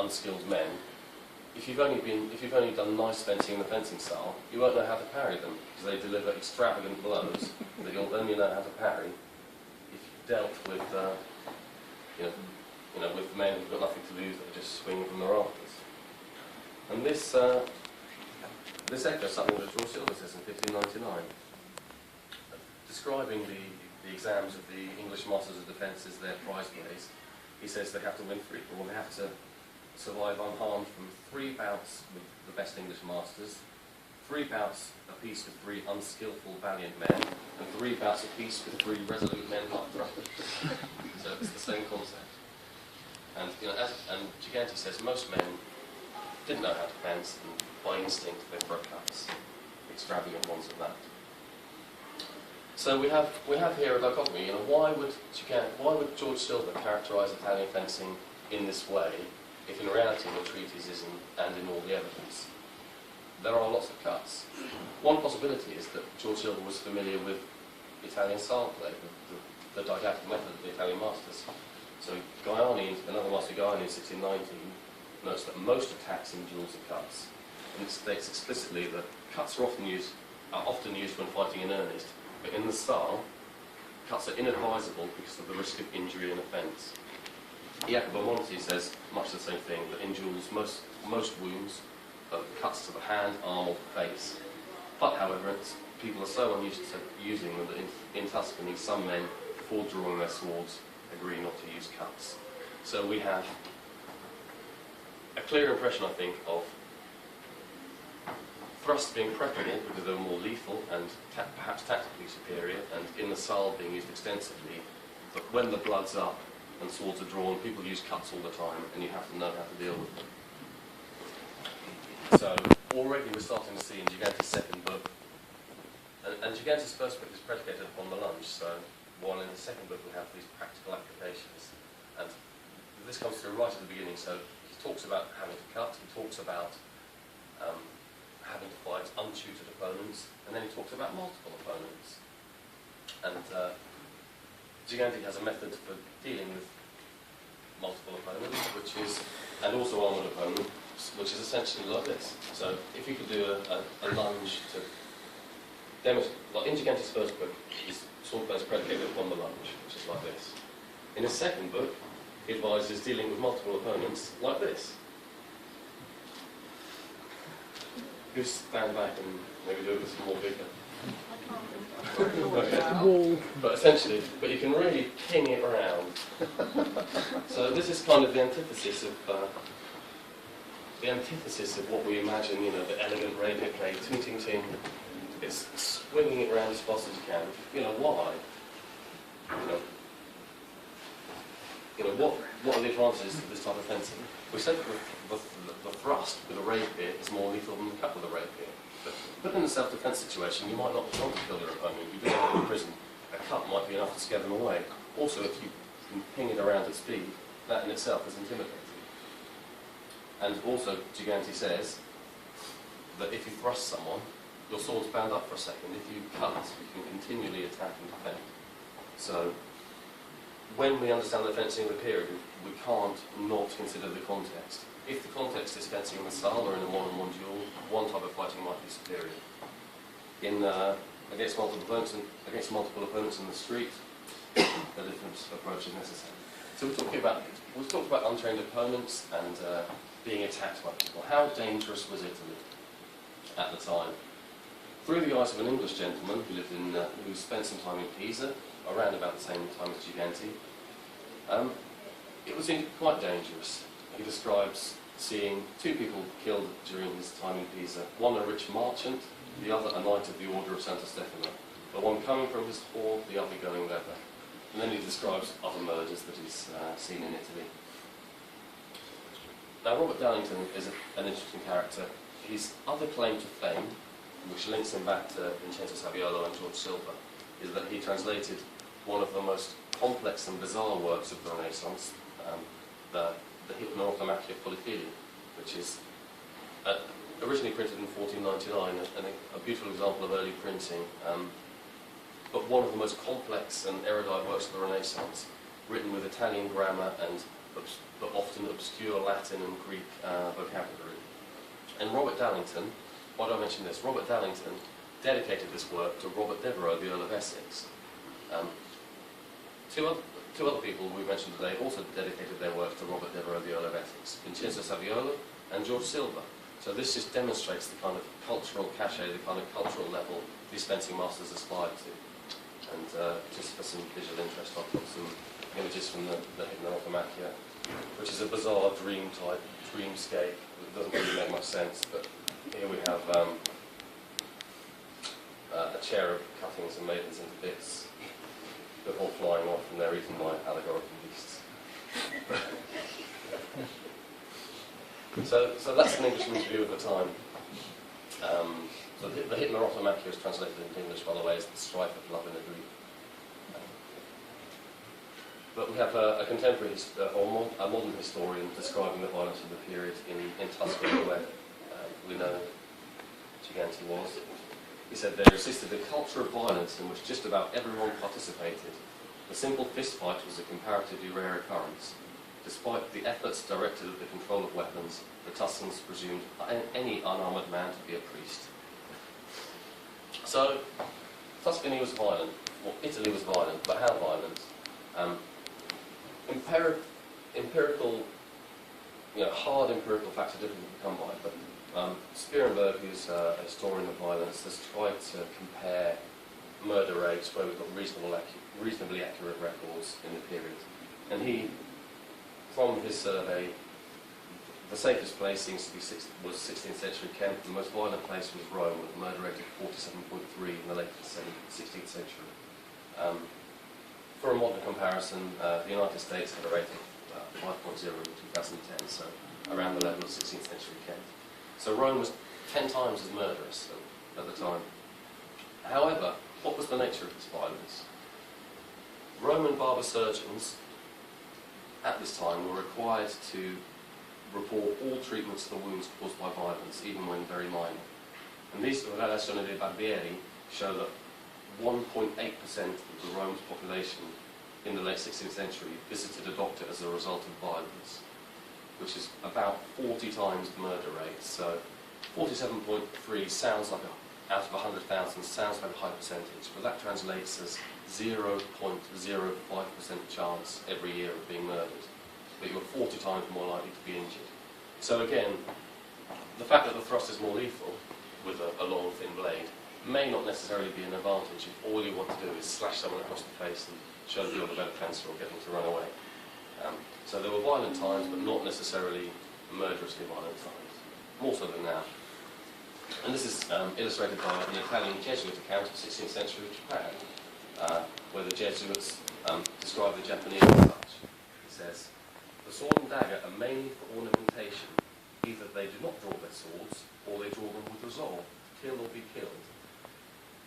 unskilled men, if you've only done nice fencing in the fencing style, you won't know how to parry them, because they deliver extravagant blows that you'll only know how to parry if you've dealt with, with men who've got nothing to lose that are just swinging from the rafters. And this echoes something that George Silver says in 1599, describing the exams of the English Masters of Defence as their prize plays. He says they have to win they have to survive unharmed from 3 bouts with the best English masters, 3 bouts apiece with 3 unskillful, valiant men, and 3 bouts apiece with 3 resolute men like Drufford. So it's the same concept. And and Giganti says most men didn't know how to fence, and by instinct they throw cuts, extravagant ones at that. So we have here a dichotomy. Why would George Silver characterise Italian fencing in this way, if in reality in the treatises and in all the evidence there are lots of cuts? One possibility is that George Silver was familiar with Italian style play, the didactic method of the Italian masters. So another master Gaiani in 1619 notes that most attacks in duels are cuts, and it states explicitly that cuts are often used when fighting in earnest, but in the style, cuts are inadvisable because of the risk of injury and offence. Jacopo Monti says much the same thing, that in duels most wounds are cuts to the hand, arm or the face. But however, people are so unused to using them that in Tuscany some men, before drawing their swords, agree not to use cuts. So we have a clear impression, I think, of thrusts being preferable because they're more lethal and perhaps tactically superior, and in the style being used extensively. But when the blood's up and swords are drawn, people use cuts all the time, and you have to know how to deal with them. So already we're starting to see in Giganti's second book, and Giganti's first book is predicated upon the lunge, so while in the second book we have these practical applications. And this comes through right at the beginning, so he talks about having to cut, he talks about having to fight untutored opponents, and then he talks about multiple opponents. And Giganti has a method for dealing with multiple opponents, and also armoured opponents, which is essentially like this. So if you could do a lunge to demonstrate, like in Giganti's first book, his sword play is predicated upon the lunge, which is like this. In his second book, he advises dealing with multiple opponents like this. Just stand back and maybe do it with some more vigour. Okay. But essentially, you can really ping it around. So this is kind of the antithesis of what we imagine, the elegant rapier play, ting ting ting. It's swinging it around as fast as you can. Why? What are the advantages of this type of fencing? We said that the thrust with a rapier is more lethal than the cut with a rapier. But in a self-defense situation, you might not want to kill your opponent. You do have in prison. A cut might be enough to scare them away. Also, if you can ping it around at speed, that in itself is intimidating. And also, Giganti says that if you thrust someone, your sword's bound up for a second. If you cut, you can continually attack and defend. So, when we understand the fencing of the period, we can't not consider the context. If the context is fencing in the style or in a one-on-one duel, one type of fighting might be superior. Against multiple opponents in the street, a different approach is necessary. So we've talked about untrained opponents and being attacked by people. How dangerous was Italy at the time? Through the eyes of an English gentleman who spent some time in Pisa, around about the same time as Giganti, it was quite dangerous. He describes seeing 2 people killed during his time in Pisa, one a rich merchant, the other a knight of the Order of Santa Stefano, the one coming from his hoard, the other going thither. And then he describes other murders that he's seen in Italy. Now Robert Darlington is an interesting character. His other claim to fame, which links him back to Vincenzo Saviolo and George Silver, is that he translated one of the most complex and bizarre works of the Renaissance, the Hypnomachia Polyphilia, which is originally printed in 1499, and a beautiful example of early printing, but one of the most complex and erudite works of the Renaissance, written with Italian grammar and but often obscure Latin and Greek vocabulary. And Robert Dallington, why do I mention this? Robert Dallington dedicated this work to Robert Devereux, the Earl of Essex. Two other people we mentioned today also dedicated their work to Robert Devereux, the Earl of Essex, Vincenzo Saviolo and George Silver. So this just demonstrates the kind of cultural cachet, the kind of cultural level these fencing masters aspired to. And just for some visual interest, I've got some images from the Hypno-Ophthalmachia, which is a bizarre dreamscape that doesn't really make much sense, but here we have a cherub cutting some maidens into bits before flying off, and they're eaten by allegorical beasts. So that's an Englishman's view of the time. So the Hypno-Ophthalmachia is translated into English, by the way, as the strife of love in a Greek. But we have a contemporary, or a modern historian describing the violence of the period in Tuscany, where we know Giganti was. He said there existed a culture of violence in which just about everyone participated. The simple fist fight was a comparatively rare occurrence. Despite the efforts directed at the control of weapons, the Tuscans presumed any unarmoured man to be a priest. So, Tuscany was violent, well, Italy was violent, but how violent? Empirical, hard empirical facts are difficult to come by, but Sperenberg, who's a historian of violence, has tried to compare murder rates where we've got reasonably accurate records in the period. And he, from his survey, the safest place seems to be was 16th century Kent. The most violent place was Rome, with a murder rate of 47.3 in the late 16th century. For a modern comparison, the United States had a rate of 5.0 in 2010, so around the level of 16th century Kent. So Rome was 10 times as murderous at the time. However, what was the nature of this violence? Roman barber surgeons at this time were required to report all treatments of the wounds caused by violence, even when very minor. And these Relazioni dei Barbieri show that 1.8% of the Rome's population in the late 16th century visited a doctor as a result of violence, which is about 40 times the murder rate. So 47.3 sounds like out of 100,000 sounds like a high percentage, but that translates as 0.05% chance every year of being murdered. But you're 40 times more likely to be injured. So again, the fact that the thrust is more lethal with a long, thin blade may not necessarily be an advantage if all you want to do is slash someone across the face and show that you're the better fencer or get them to run away. So there were violent times, but not necessarily murderously violent times, more so than now. And this is illustrated by an Italian Jesuit account of 16th century Japan, where the Jesuits describe the Japanese as such. He says, "The sword and dagger are mainly for ornamentation. Either they do not draw their swords, or they draw them with resolve, to kill or be killed."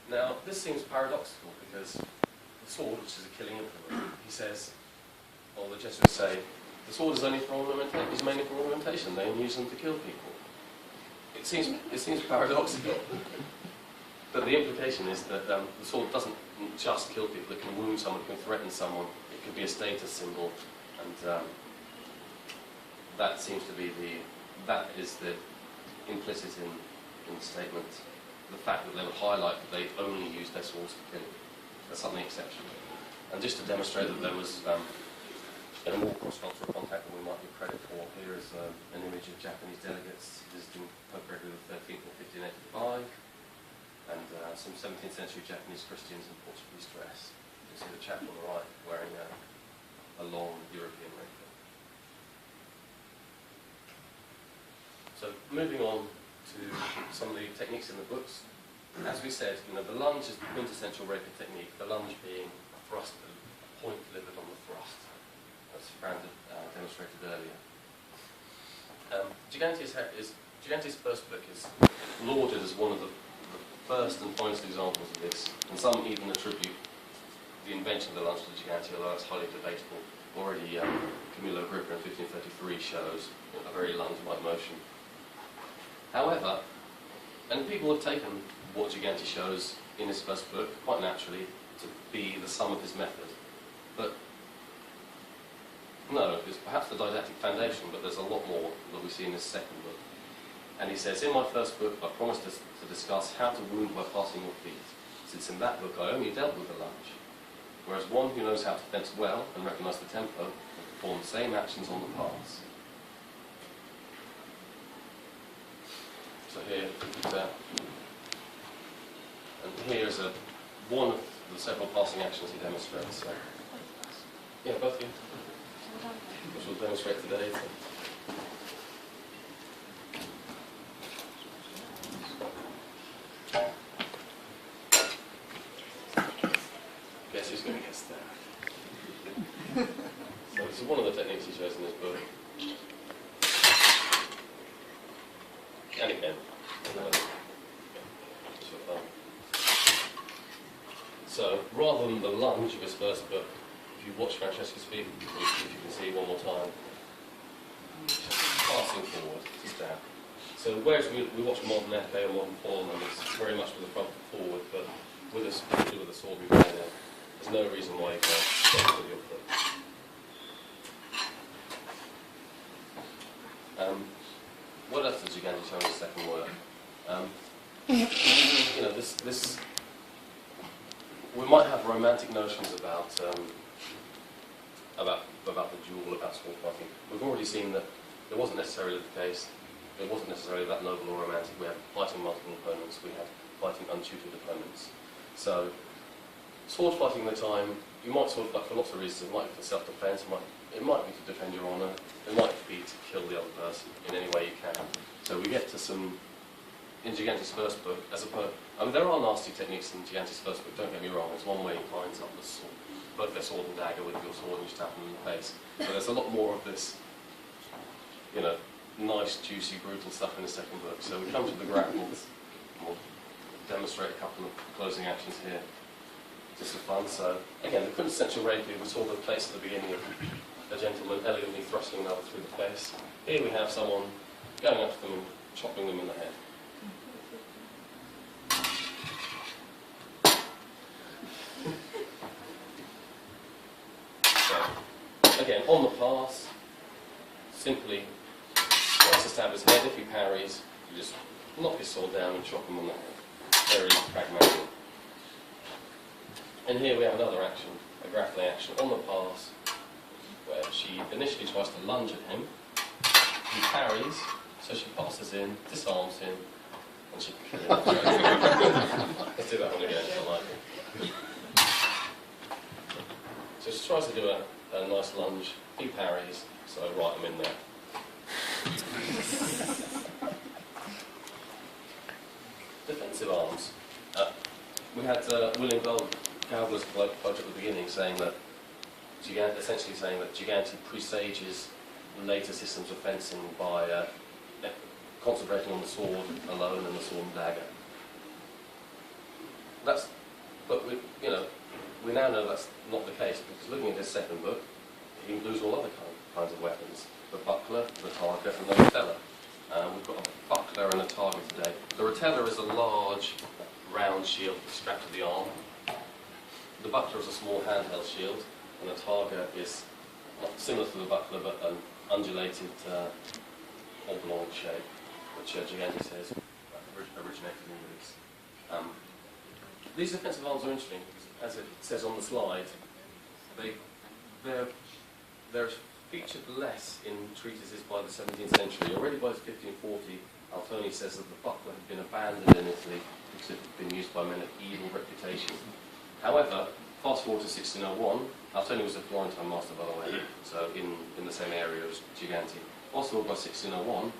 Now, this seems paradoxical, because the sword, which is a killing implement, he says, or the Jesuits say, the sword is only for ornamentation, is mainly for ornamentation. They use them to kill people. It seems paradoxical, but the implication is that the sword doesn't just kill people. It can wound someone, it can threaten someone, it could be a status symbol, and that seems to be that is the implicit in the statement. The fact that they would highlight that they only used their swords to kill. That's something exceptional. And just to demonstrate that there was a more cross-cultural contact than we might give credit for, here is an image of Japanese delegates visiting Pope Gregory XIII in 1585, and some 17th century Japanese Christians in Portuguese dress. You can see the chap on the right wearing a long European raincoat. So moving on to some of the techniques in the books. As we said, the lunge is the quintessential rapier technique, the lunge being a thrust, a point delivered on the thrust, as Fran demonstrated earlier. Giganti's first book is lauded as one of the first and finest examples of this, and some even attribute the invention of the lunge to Giganti, although that's highly debatable. Already Camillo Agrippa in 1533 shows a very lunge-like motion. However, and people have taken what Giganti shows in his first book, quite naturally, to be the sum of his method. But No, it's perhaps the didactic foundation, but there's a lot more that we see in his second book. And he says, in my first book, I promised to discuss how to wound by passing your feet, since in that book I only dealt with the lunge. Whereas one who knows how to fence well and recognise the tempo will perform the same actions on the pass. So here, and here is one of the several passing actions he demonstrates. So, yeah, both of you. Which we'll demonstrate today. So. Guess who's going to guess that? So this is one of the techniques he shows in his book. And again, just for fun. So rather than the lunge of his first book, if you watch Francesca's feet, if you can see one more time, passing forward to stab. So whereas we watch modern épée or modern form, and it's very much with the front foot forward, but with a sword we play there, there's no reason why you can't stop with your foot. What else does Giganti show in his second work? You know, this we might have romantic notions about the duel, about sword fighting. We've already seen that it wasn't necessarily the case. It wasn't necessarily that noble or romantic. We had fighting multiple opponents. We had fighting untutored opponents. So, sword fighting at the time, you might sword fight for lots of reasons. It might be for self-defense. It might be to defend your honour. It might be to kill the other person in any way you can. So we get to some, in Giganti's first book, I mean, there are nasty techniques in Giganti's first book, don't get me wrong. There's one way he finds up the sword, both their sword and dagger with your sword and you stab them in the face. But there's a lot more of this, you know, nice, juicy, brutal stuff in the second book. So we come to the grapples. We'll demonstrate a couple of closing actions here, just for fun. So again, the quintessential rapier, we saw the place at the beginning of a gentleman elegantly thrusting another through the face. Here we have someone going up to them and chopping them in the head. So, again, on the pass, simply tries to stab his head. If he parries, you just knock his sword down and chop him on the head. Very pragmatic. And here we have another action, a grappling action on the pass, where she initially tries to lunge at him. He parries, so she passes in, disarms him, and she can kill him. Let's do that one again, I like it. So she tries to do a nice lunge, he parries, so right, I'm in there. Defensive arms. We had William Cowboy's quote at the beginning saying that essentially saying that Giganti presages later systems of fencing by concentrating on the sword alone and the sword and dagger. But we now know that's not the case, because looking at his second book, he includes all other kinds of weapons: the buckler, the target, and the rotella. We've got a buckler and a target today. The rotella is a large, round shield strapped to the arm. The buckler is a small handheld shield, and the target is similar to the buckler, but an undulated oblong shape, which Giganti says originated in Greece. These defensive arms are interesting, because as it says on the slide, they're featured less in treatises by the 17th century. Already by 1540, Altoni says that the buckler had been abandoned in Italy because it had been used by men of evil reputation. However, fast forward to 1601, Altoni was a Florentine master, by the way, so in the same area as Giganti. Fast forward by 1601,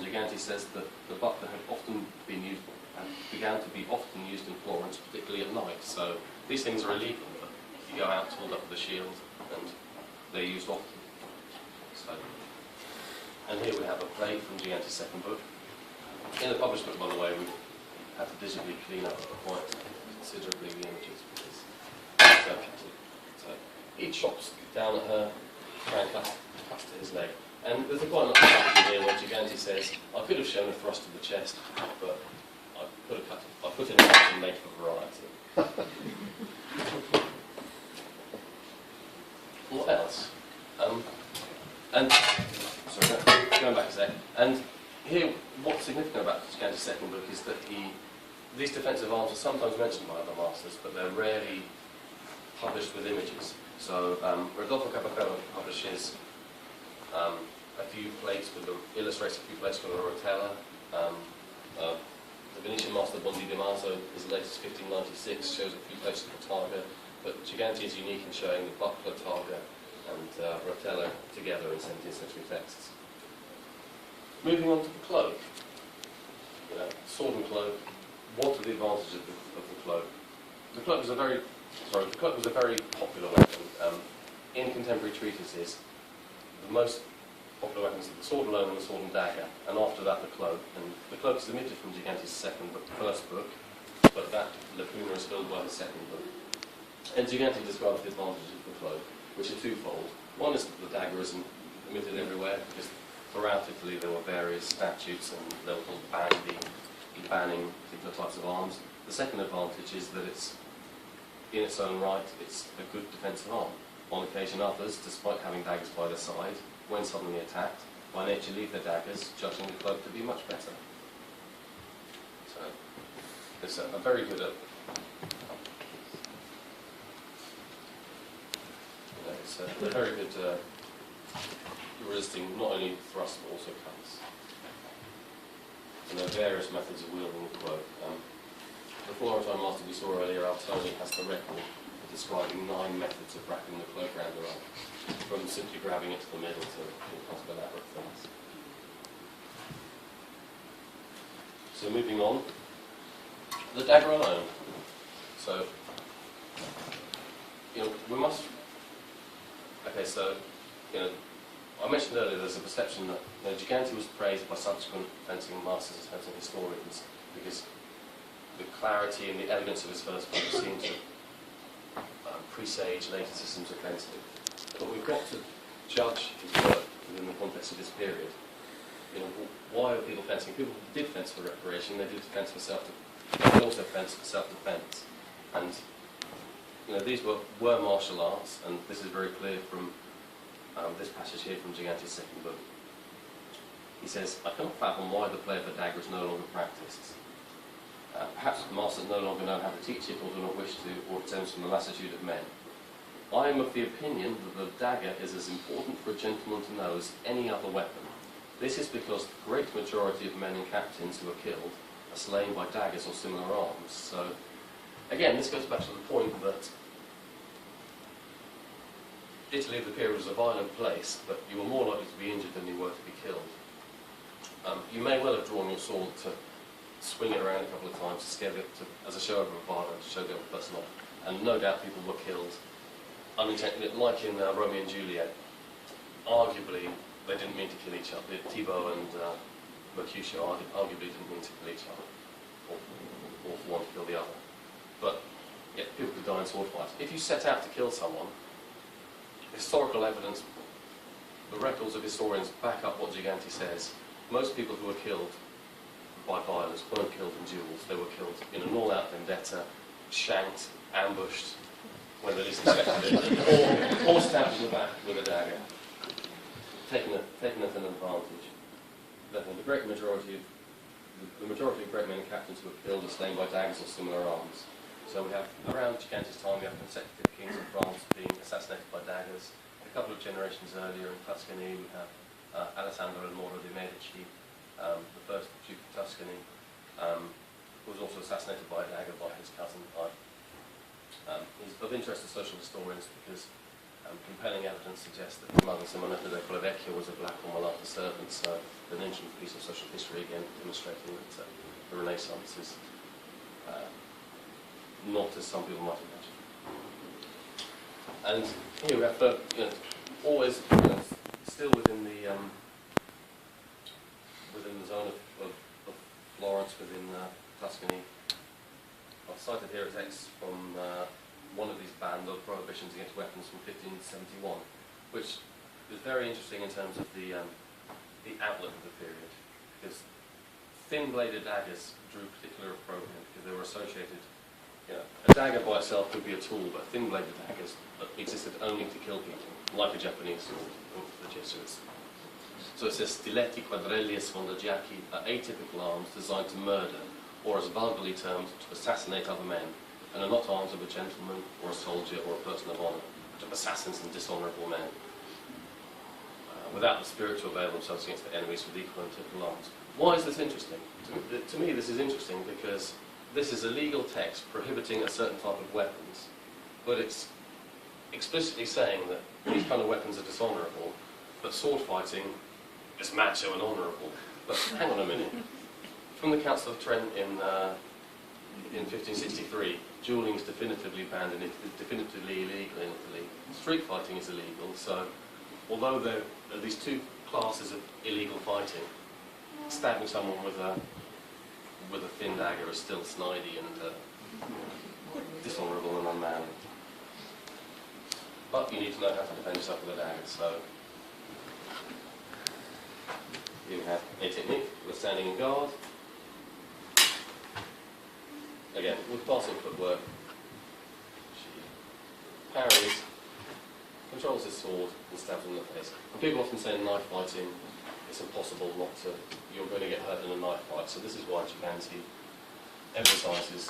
Giganti says that the buckler had often been used, and began to be often used in Florence, particularly at night. So these things are illegal, but you go out, hold up the shield, and they're used often. So, and here we have a plate from Giganti's second book. In the published book, by the way, we had to digitally clean up quite considerably the images, because so he chops down at her, and cuts to his leg. And there's a quite nice passage here where Giganti says, I could have shown a thrust of the chest, but I put in a cut and leg for variety. What else? And, sorry, going back a sec, and here, what's significant about Giganti's second book is that these defensive arms are sometimes mentioned by other masters, but they're rarely published with images. So, Rodolfo Capwell publishes a few plates with illustrates a few plates with a rotella. The Venetian master Bondi di Maso, his latest 1596, shows a few plates with the targa, but Giganti is unique in showing the buckler, targa, and rotella together in 17th century texts. Moving on to the cloak. Sword and cloak. What are the advantages of the cloak? The cloak was a very popular weapon. In contemporary treatises, the most popular weapons are the sword alone and the sword and dagger, and after that the cloak. And the cloak is omitted from Giganti's first book, but that lacuna is filled by his second book. And Giganti describes the advantages of the cloak, which are twofold. One is that the dagger isn't omitted everywhere, because throughout Italy there were various statutes and they were called banning particular types of arms. The second advantage is that it's, in its own right, it's a good defensive arm. On occasion others, despite having daggers by their side, when suddenly attacked, by nature leave their daggers, judging the cloak to be much better. So, it's a very good it's a very good resisting not only thrust but also cuts. And there are various methods of wielding the cloak. The Florentine master we saw earlier, Altoni, has the record for describing 9 methods of wrapping the cloak around the arm, from simply grabbing it to the middle to all possible elaborate things. So moving on, the dagger alone. So, we must. Okay, so, I mentioned earlier there's a perception that Giganti was praised by subsequent fencing masters and fencing historians because the clarity and the elegance of his first book seemed to presage later systems of fencing. But we've got to judge his work within the context of this period. Why are people fencing? People did fence for recreation, they did fence for they also fenced for self-defense. And these were martial arts, and this is very clear from this passage here from Giganti's second book. He says, I cannot fathom why the play of the dagger is no longer practiced. Perhaps the masters no longer know how to teach it or do not wish to, or it stems from the lassitude of men. I am of the opinion that the dagger is as important for a gentleman to know as any other weapon. This is because the great majority of men and captains who are killed are slain by daggers or similar arms. So, again, this goes back to the point that Italy of the period was a violent place, but you were more likely to be injured than you were to be killed. You may well have drawn your sword to swing it around a couple of times to scare as a show of violence, to show the other person off. And no doubt people were killed unintentionally, like in Romeo and Juliet. Arguably, they didn't mean to kill each other. Thibaut and Mercutio arguably didn't mean to kill each other, or for one to kill the other. But yeah, people could die in sword fights. If you set out to kill someone, historical evidence, the records of historians back up what Giganti says. Most people who were killed by violence weren't killed in duels. They were killed in an all-out vendetta, shanked, ambushed, when they least expected it, or stabbed in the back with a dagger, taken at an advantage. The majority of great men and captains who were killed are slain by daggers or similar arms. So we have, around Giganti's time, we have consecutive kings of France being assassinated by daggers. A couple of generations earlier in Tuscany, we have Alessandro il Moro de' Medici, the first Duke of Tuscany, who was also assassinated by a dagger by his cousin. He's of interest to social historians because compelling evidence suggests that his mother, Simonetta del Collavecchio, was a black or mulatto servant, so an ancient piece of social history, again demonstrating that the Renaissance is not as some people might imagine. And here we have, always still within the zone of Florence, within Tuscany. I've cited here a text from one of these banned prohibitions against weapons from 1571, which is very interesting in terms of the outlook of the period, because thin-bladed daggers drew particular opprobrium because they were associated. A dagger by itself could be a tool, but thin-bladed daggers existed only to kill people, like a Japanese sword of the Jesuits. So it says, stiletti, quadrelli, e sfondaggiacchi are atypical arms designed to murder, or as vulgarly termed, to assassinate other men, and are not arms of a gentleman, or a soldier, or a person of honour, but of assassins and dishonourable men, without the spirit to avail themselves against their enemies with equal and typical arms. Why is this interesting? To me, this is interesting because this is a legal text prohibiting a certain type of weapons, but it's explicitly saying that these kind of weapons are dishonourable, but sword fighting is macho and honourable. But hang on a minute. From the Council of Trent in 1563, duelling is definitively banned and definitively illegal in Italy. Street fighting is illegal, so although there are these two classes of illegal fighting, stabbing someone with a thin dagger is still snidey and dishonourable and unmanly. But you need to know how to defend yourself with a dagger, so you have a technique with standing in guard. Again, with passing footwork, she parries, controls his sword, and stabs him in the face. And people often say in knife fighting, it's impossible not to, you're going to get hurt in a knife fight. So this is why Giganti emphasises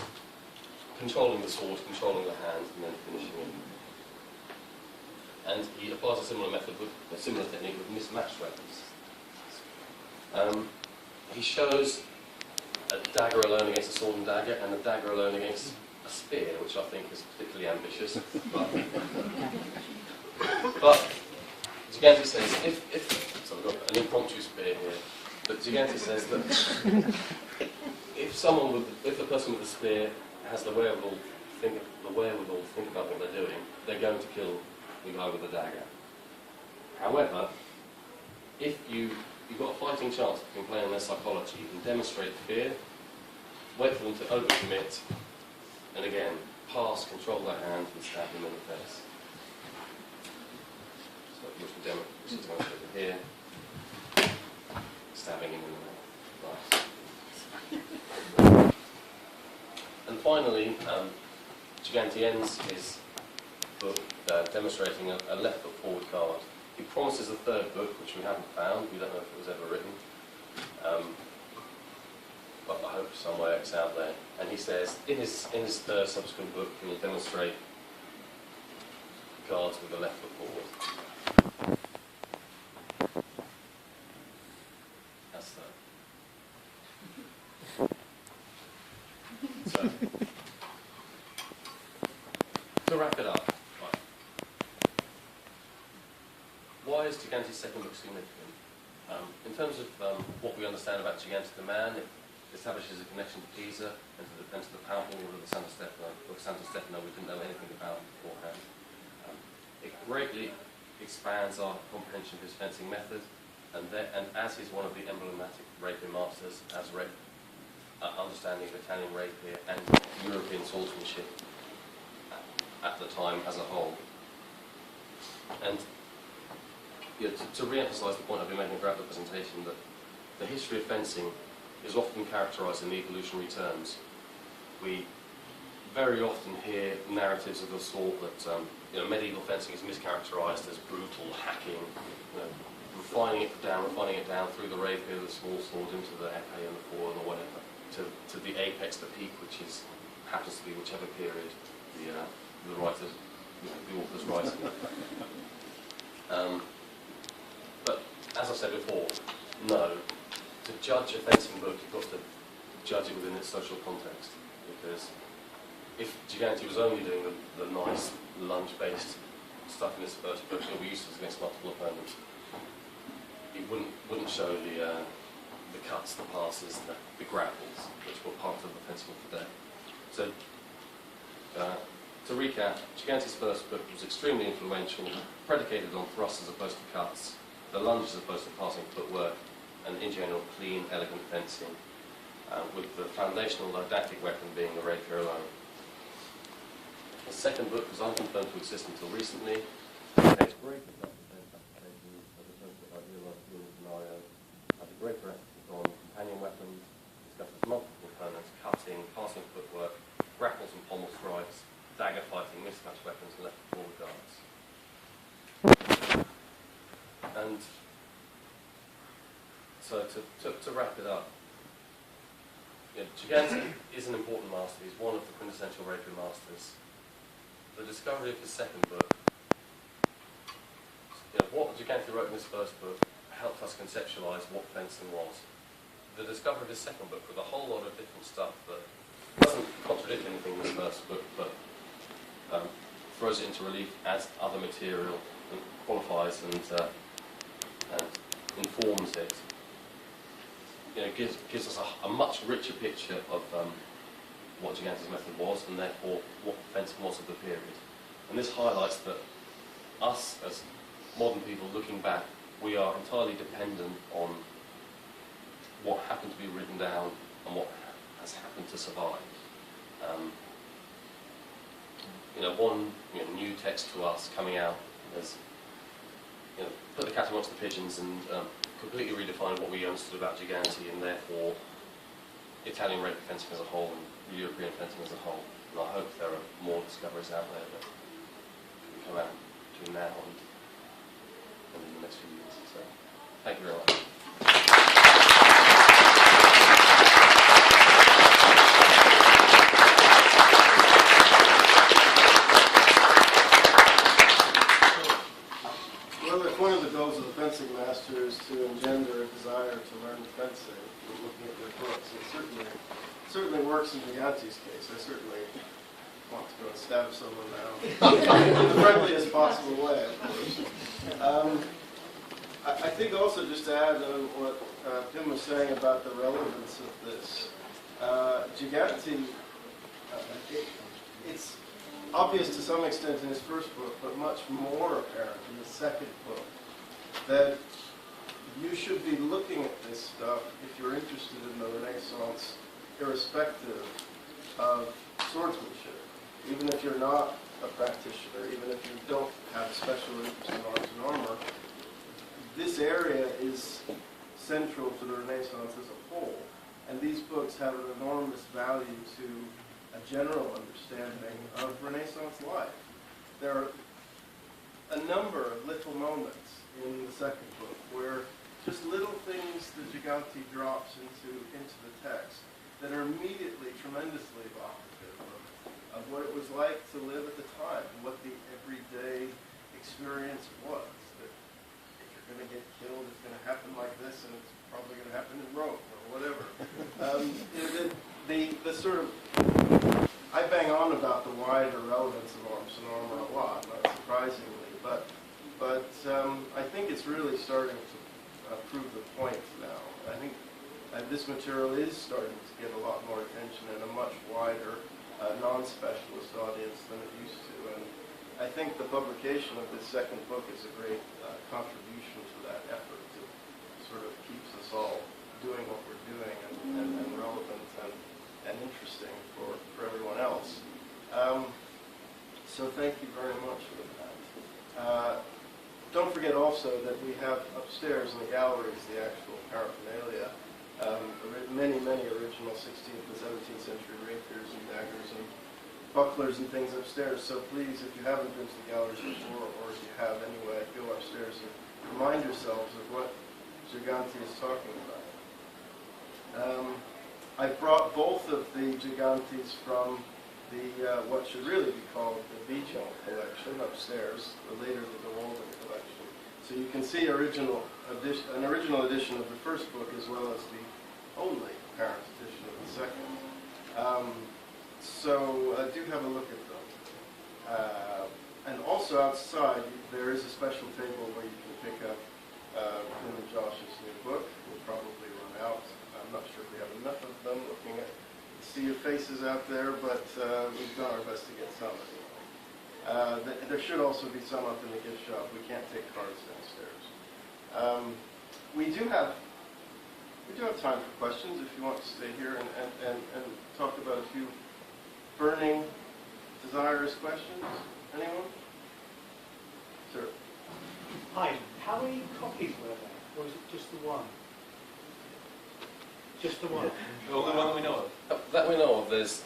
controlling the sword, controlling the hand, and then finishing it. And he applies a similar method with a similar technique with mismatched weapons. He shows a dagger alone against a sword and dagger, and a dagger alone against a spear, which I think is particularly ambitious. But Giganti says, so we've got an impromptu spear here, but Giganti says that if the person with the spear has the wherewithal to think about what they're doing, they're going to kill the guy with the dagger. However, if you've got a fighting chance of playing their psychology, you can demonstrate fear, wait for them to overcommit, and again, pass, control their hand, and stab them in the face. So which is demonstrated here, stabbing him in the face. And finally, Giganti ends his book demonstrating a left foot forward guard. He promises a third book, which we haven't found. We don't know if it was ever written. But I hope somewhere it's out there. And he says, in his third subsequent book, he will demonstrate guards with the left foot forward. That's that. So, to wrap it up, right. Why is Giganti's second book significant? In terms of what we understand about Giganti the man, it establishes a connection to Pisa and to the powerful order of Santo Stefano we didn't know anything about beforehand. It greatly expands our comprehension of his fencing method, and as he's one of the emblematic rapier masters, as understanding of Italian rapier and European swordsmanship at the time as a whole. And to re-emphasise the point I've been making throughout the presentation, that the history of fencing is often characterised in evolutionary terms. We very often hear narratives of the sort that medieval fencing is mischaracterised as brutal hacking, refining it down through the rapier, the small sword, into the épée and the foil or whatever, to the apex, the peak, which happens to be whichever period the writer, the author's writing. But as I said before, no. To judge a fencing book, you've got to judge it within its social context. Because if Giganti was only doing the nice lunge-based stuff in his first book, it would be useless against multiple opponents. It wouldn't show the cuts, the passes, the grapples, which were part of the fencing of the day. So, to recap, Giganti's first book was extremely influential, predicated on thrusts as opposed to cuts, the lunge as opposed to passing footwork, and in general clean, elegant fencing, with the foundational didactic weapon being the rapier alone. The second book was unconfirmed to exist until recently. It's great had a great reference on companion weapons, discusses multiple components, cutting, passing footwork, grapples and pommel strikes, dagger fighting, mismatched weapons, and left forward guards. So to wrap it up, Giganti is an important master. He's one of the quintessential rapier masters. The discovery of his second book, what Giganti wrote in his first book helped us conceptualise what fencing was. The discovery of his second book with a whole lot of different stuff that doesn't contradict anything in his first book, but throws it into relief, adds other material, and qualifies and informs it. Gives us a much richer picture of what Giganti's method was, and therefore what fencing was of the period. And this highlights that us, as modern people looking back, we are entirely dependent on what happened to be written down and what has happened to survive. One new text to us coming out has put the cat amongst the pigeons and completely redefined what we understood about Giganti, and therefore Italian rapier fencing as a whole and European fencing as a whole. And I hope there are more discoveries out there that can come out between now and in the next few years. So, thank you very much. One of the goals of the fencing master is to engender a desire to learn fencing from looking at their books. It certainly works in Giganti's case. I certainly want to go and stab someone now in the friendliest possible way, of course. I think also, just to add on what Tim was saying about the relevance of this, Giganti, it's obvious to some extent in his first book, but much more apparent in the second book, that you should be looking at this stuff if you're interested in the Renaissance, irrespective of swordsmanship. Even if you're not a practitioner, even if you don't have special interest in arms and armor, this area is central to the Renaissance as a whole. And these books have an enormous value to a general understanding of Renaissance life. There are a number of little moments in the second book where just little things that Giganti drops into the text that are immediately tremendously evocative of what it was like to live at the time, and what the everyday experience was. That if you're going to get killed, it's going to happen like this, and it's probably going to happen in Rome, or whatever. The sort of, I bang on about the wider relevance of arms and armor a lot, not surprisingly, but I think it's really starting to prove the point now. I think this material is starting to get a lot more attention and a much wider non-specialist audience than it used to. And I think the publication of this second book is a great contribution to that effort to sort of keeps us all doing what we're doing and relevant and interesting for everyone else. So thank you very much for that. Don't forget also that we have upstairs in the galleries the actual paraphernalia, many original 16th and 17th century rapiers and daggers and bucklers and things upstairs. So please, if you haven't been to the galleries before, or if you have anyway, go upstairs and remind yourselves of what Giganti is talking about. I brought both of the Gigantis from the what should really be called the Bijon collection upstairs, or later the DeWalden collection. So you can see an original edition of the first book, as well as the only apparent edition of the second. So do have a look at them. And also outside, there is a special table where you can pick up Tim and Josh's new book. We'll probably run out. I'm not sure if we have enough of them. Looking at see your faces out there, but we've done our best to get some anyway. There should also be some up in the gift shop. We can't take cards downstairs. We do have time for questions if you want to stay here and talk about a few burning, desirous questions. Anyone? Sir. Hi. How many copies were there? Or was it just the one? Just the one? The only one we know of. That we know of, this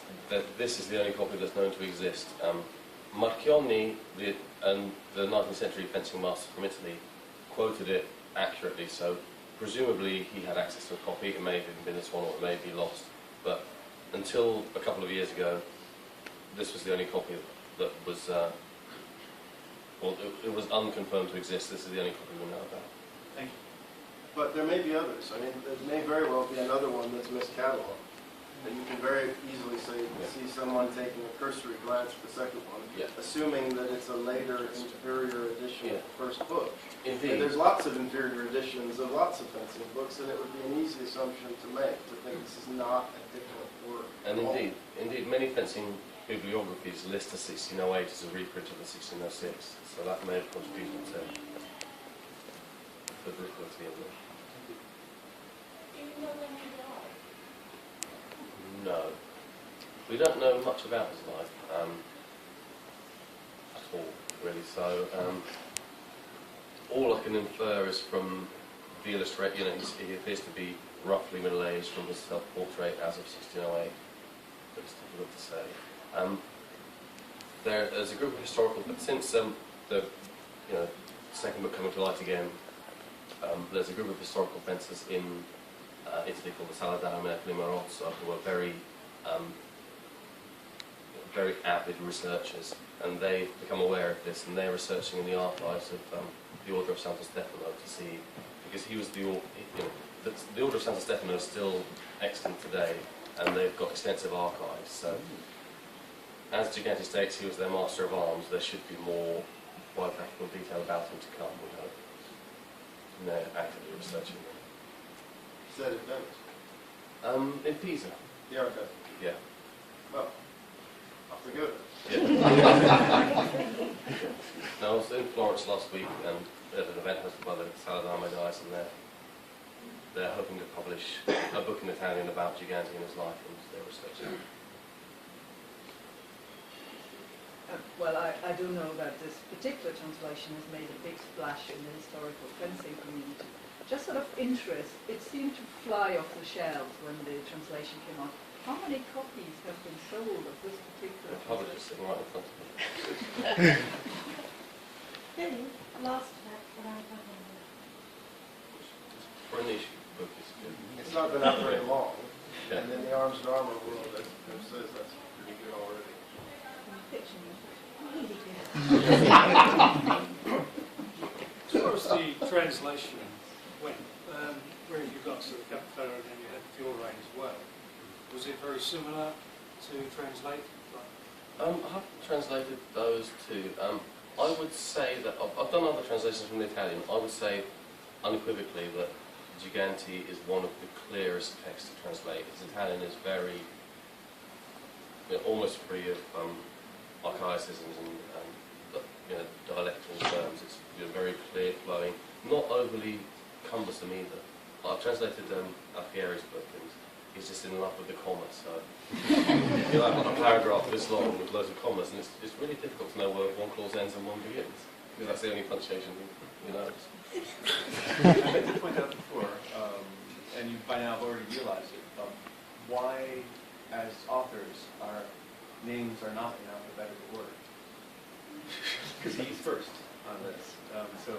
is the only copy that's known to exist. Marchionni, the 19th century fencing master from Italy, quoted it accurately, so presumably he had access to a copy. It may have even been this one, or it may be lost. But until a couple of years ago, this was the only copy that was, well, it was unconfirmed to exist. This is the only copy we know about. Thank you. But there may be others. I mean, there may very well be another one that's miscatalogued. And you can very easily see someone taking a cursory glance at the second one, assuming that it's a later inferior edition of the first book. Indeed. And there's lots of inferior editions of lots of fencing books, and it would be an easy assumption to make, to think this is not a different work. And indeed, many fencing bibliographies list the 1608 as a reprint of the 1606, so that may have contributed to the difficulty of it. No. We don't know much about his life at all, really. So all I can infer is from the illustration, you know, he appears to be roughly middle-aged from his self-portrait as of 1608. But it's difficult to say. There's a group of historical, but since the second book coming to light again, there's a group of historical fencers in Italy called the Saladano Mercoli Marozzo, who are very avid researchers, and they've become aware of this, and they're researching in the archives of the Order of Santo Stefano to see, because he was the Order of Santo Stefano is still extant today, and they've got extensive archives. So, as Giganti states, he was their master of arms. There should be more biographical detail about him to come, we hope. And they're actively researching them. Is that it, In Pisa. Yeah, okay. Yeah. Well, off we go. Yeah. No, I was in Florence last week and at an event hosted by the Saladano guys, and they're hoping to publish a book in Italian about Giganti and his life and their research. Well, I do know that this particular translation has made a big splash in the historical fencing community. Just sort of interest, it seemed to fly off the shelves when the translation came out. How many copies have been sold of this particular The publisher's sitting right in front of me. Really? Last that I have on For a niche book, it's good. It's not been out very long, Yeah. and in the arms and armour world, that says that's pretty good already. Fiction. really good. As far as the translation went, where you got sort of Capwell and then you had Fiore as well, was it very similar to translate? I have translated those two. I would say that I've done other translations from the Italian. I would say unequivocally that Giganti is one of the clearest texts to translate. His Italian is very, almost free of archaicisms and dialectal terms. It's very clear, flowing, not overly cumbersome either. I've translated Alfieri's book, and he's just in love with the commas. So I've got a paragraph this long with loads of commas, and it's really difficult to know where one clause ends and one begins, because that's the only punctuation he knows. I meant to point out before, and you by now have already realized it, why, as authors, our names are not in alphabetical order. Because he's first on this. So